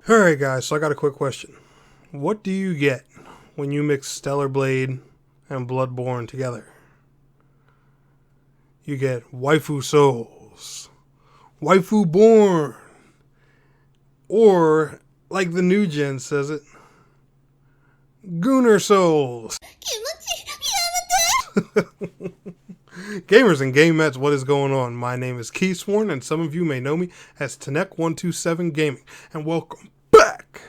Alright guys, so I got a quick question. What do you get when you mix Stellar Blade and Bloodborne together? You get Waifu Souls, Waifu Born, or, like the new gen says it, Gooner Souls. Gamers and gamettes, what is going on? My name is Keysworn, and some of you may know me as Tanek127 Gaming, and welcome back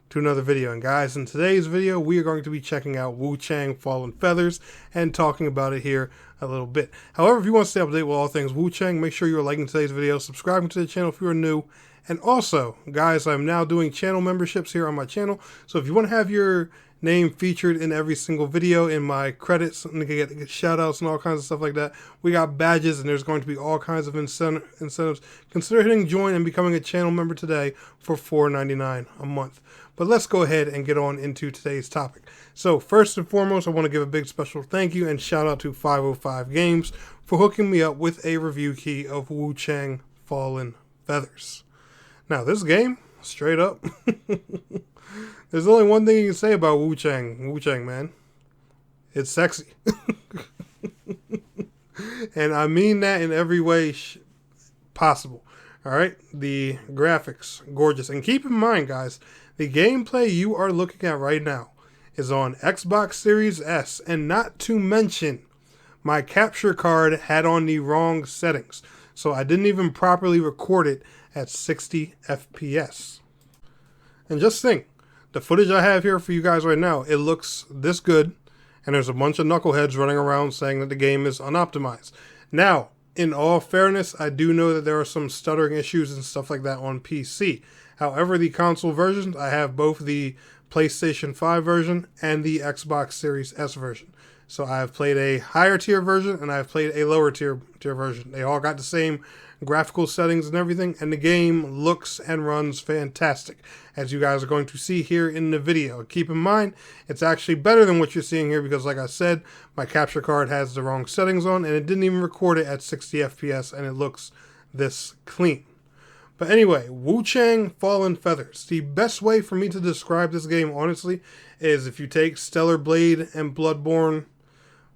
to another video. And guys, in today's video, we are going to be checking out Wuchang Fallen Feathers and talking about it here a little bit. However, if you want to stay up to date with all things Wuchang, make sure you are liking today's video, subscribing to the channel if you are new, and also, guys, I'm now doing channel memberships here on my channel, so if you want to have your name featured in every single video in my credits and get shout outs and all kinds of stuff like that, we got badges and there's going to be all kinds of incentives. Consider hitting join and becoming a channel member today for $4.99 a month. But let's go ahead and get on into today's topic. So first and foremost, I want to give a big special thank you and shout out to 505 Games for hooking me up with a review key of Wuchang Fallen Feathers. Now this game, straight up, there's only one thing you can say about Wuchang. Wuchang, man. It's sexy. And I mean that in every way possible. Alright? The graphics, gorgeous. And keep in mind, guys, the gameplay you are looking at right now is on Xbox Series S. And not to mention, my capture card had on the wrong settings. So I didn't even properly record it at 60 FPS. And just think, the footage I have here for you guys right now, it looks this good, and there's a bunch of knuckleheads running around saying that the game is unoptimized. Now, in all fairness, I do know that there are some stuttering issues and stuff like that on PC. However, the console versions, I have both the PlayStation 5 version and the Xbox Series S version. So I have played a higher tier version and I've played a lower tier version. They all got the same graphical settings and everything, and the game looks and runs fantastic, as you guys are going to see here in the video. Keep in mind, it's actually better than what you're seeing here because, like I said, my capture card has the wrong settings on and it didn't even record it at 60 FPS, and it looks this clean. But anyway, Wuchang Fallen Feathers. The best way for me to describe this game, honestly, is if you take Stellar Blade and Bloodborne,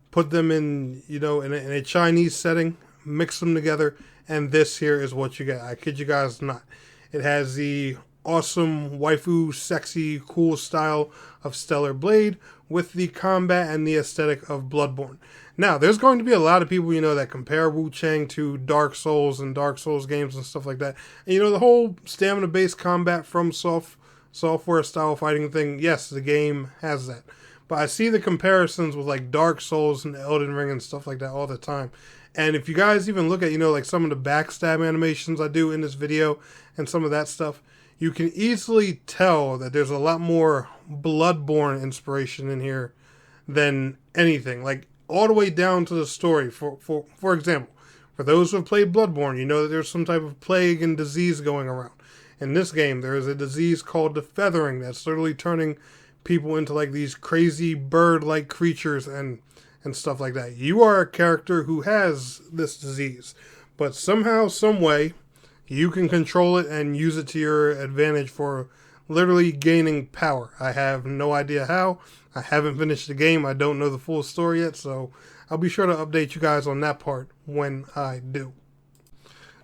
put them in, in a Chinese setting, mix them together, and this here is what you get. I kid you guys not. It has the awesome waifu, sexy, cool style of Stellar Blade with the combat and the aesthetic of Bloodborne. Now, there's going to be a lot of people, that compare Wuchang to Dark Souls and Dark Souls games and stuff like that. And, the whole stamina-based combat from software style fighting thing, yes, the game has that. But I see the comparisons with like Dark Souls and Elden Ring and stuff like that all the time. And if you guys even look at, like some of the backstab animations I do in this video and some of that stuff, you can easily tell that there's a lot more Bloodborne inspiration in here than anything. Like all the way down to the story. For example, for those who have played Bloodborne, you know that there's some type of plague and disease going around. In this game, there is a disease called the feathering that's literally turning people into like these crazy bird-like creatures and stuff like that. You are a character who has this disease, but somehow, some way, you can control it and use it to your advantage for literally gaining power. I have no idea how. I haven't finished the game. I don't know the full story yet, so I'll be sure to update you guys on that part when I do.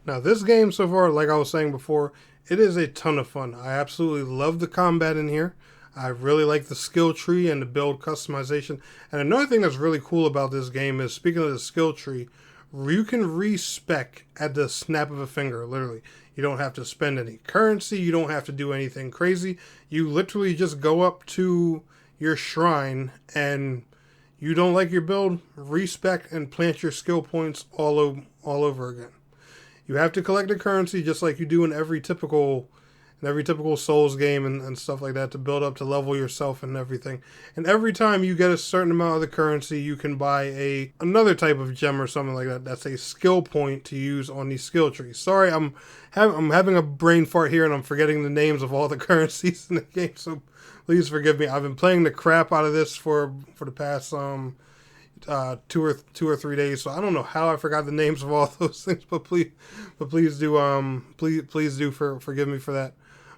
Now, this game so far, like I was saying before, it is a ton of fun. I absolutely love the combat in here. I really like the skill tree and the build customization. And another thing that's really cool about this game is, speaking of the skill tree, you can respec at the snap of a finger, literally. You don't have to spend any currency. You don't have to do anything crazy. You literally just go up to your shrine and you don't like your build, respec and plant your skill points all over again. You have to collect the currency just like you do in every typical Souls game and stuff like that to build up to level yourself and everything. And every time you get a certain amount of the currency, you can buy another type of gem or something like that. That's a skill point to use on the skill tree. Sorry, I'm having a brain fart here and I'm forgetting the names of all the currencies in the game. So please forgive me. I've been playing the crap out of this for the past 2 or 3 days, so I don't know how I forgot the names of all those things, but please do forgive me for that.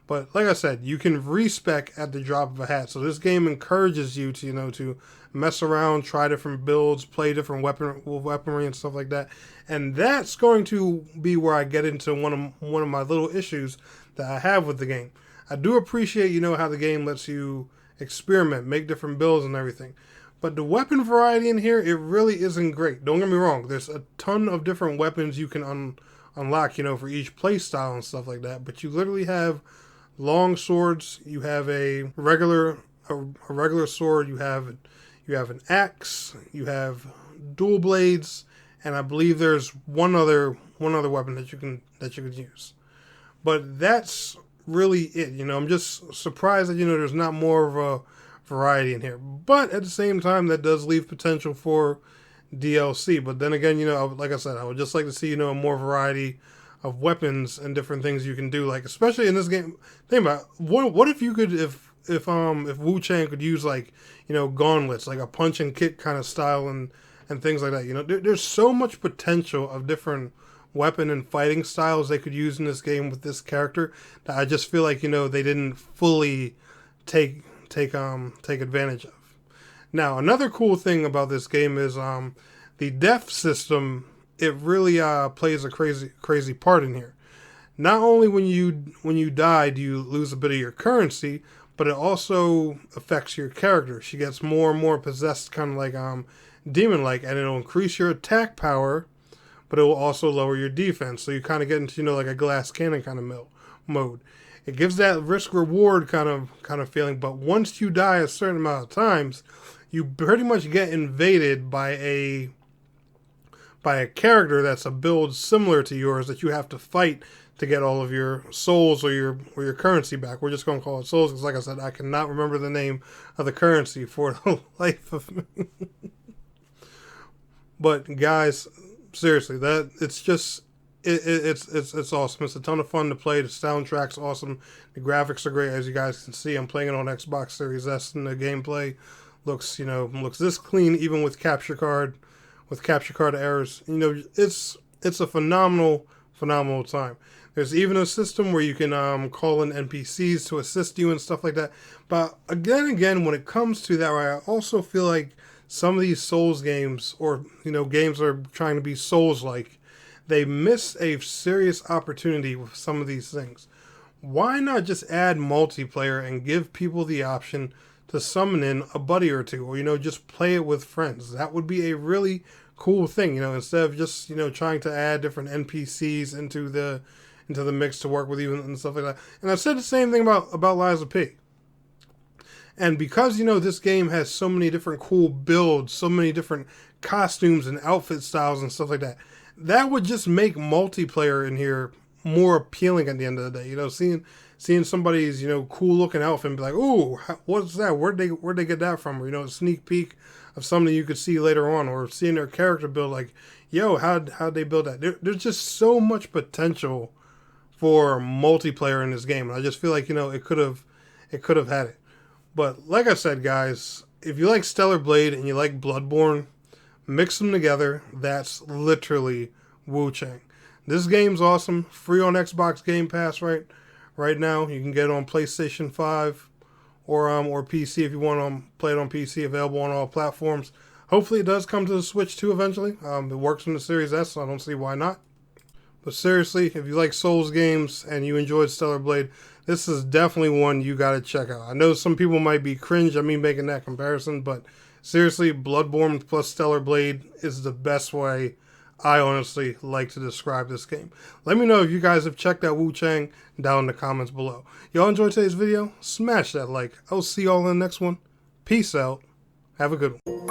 But like I said, you can respec at the drop of a hat. So this game encourages you to, to mess around, try different builds, play different weaponry and stuff like that. And that's going to be where I get into one of my little issues that I have with the game. I do appreciate, how the game lets you experiment, make different builds and everything. But the weapon variety in here, it really isn't great. Don't get me wrong. There's a ton of different weapons you can unlock, for each play style and stuff like that. But you literally have long swords. You have a regular sword. You have an axe. You have dual blades, and I believe there's one other weapon that you can use. But that's really it. I'm just surprised that there's not more of a variety in here. But at the same time, that does leave potential for DLC. But then again, like I said, I would just like to see more variety of weapons and different things you can do. Like especially in this game, think about what if you could if Wuchang could use like gauntlets, like a punch and kick kind of style and things like that. There's so much potential of different weapon and fighting styles they could use in this game with this character that I just feel like they didn't fully take advantage of. Now another cool thing about this game is the death system. It really plays a crazy part in here. Not only when you die do you lose a bit of your currency, but it also affects your character. She gets more and more possessed, kind of like demon-like, and it'll increase your attack power, but it will also lower your defense. So you kind of get into like a glass cannon kind of mode. It gives that risk reward kind of feeling, but once you die a certain amount of times, you pretty much get invaded by a character that's a build similar to yours that you have to fight to get all of your souls or your currency back. We're just going to call it souls because, like I said, I cannot remember the name of the currency for the life of me. But guys, seriously, it's awesome. It's a ton of fun to play. The soundtrack's awesome. The graphics are great, as you guys can see. I'm playing it on Xbox Series S, and the gameplay looks this clean, even with capture card errors. It's a phenomenal time. There's even a system where you can call in NPCs to assist you and stuff like that. But again, when it comes to that, right, I also feel like some of these Souls games, or games that are trying to be Souls-like, they miss a serious opportunity with some of these things. Why not just add multiplayer and give people the option to summon in a buddy or two, or just play it with friends? That would be a really cool thing, instead of just trying to add different NPCs into the mix to work with you and stuff like that. And I said the same thing about Lies of P. And because this game has so many different cool builds, so many different costumes and outfit styles and stuff like that, that would just make multiplayer in here more appealing at the end of the day. Seeing somebody's cool looking outfit and be like, ooh, what's that? Where'd they get that from? Or a sneak peek of something you could see later on, or seeing their character build, like, yo, how'd they build that? There's just so much potential for multiplayer in this game, and I just feel like it could have had it. But like I said, guys, if you like Stellar Blade and you like Bloodborne, mix them together. That's literally Wuchang. This game's awesome. Free on Xbox Game Pass right now. You can get it on PlayStation 5 or PC if you want to play it on PC. Available on all platforms. Hopefully it does come to the Switch too eventually. It works on the Series S, so I don't see why not. But seriously, if you like Souls games and you enjoyed Stellar Blade, this is definitely one you got to check out. I know some people might be cringe at me making that comparison, but seriously, Bloodborne plus Stellar Blade is the best way I honestly like to describe this game. Let me know if you guys have checked out Wuchang down in the comments below. Y'all enjoyed today's video? Smash that like. I'll see y'all in the next one. Peace out. Have a good one.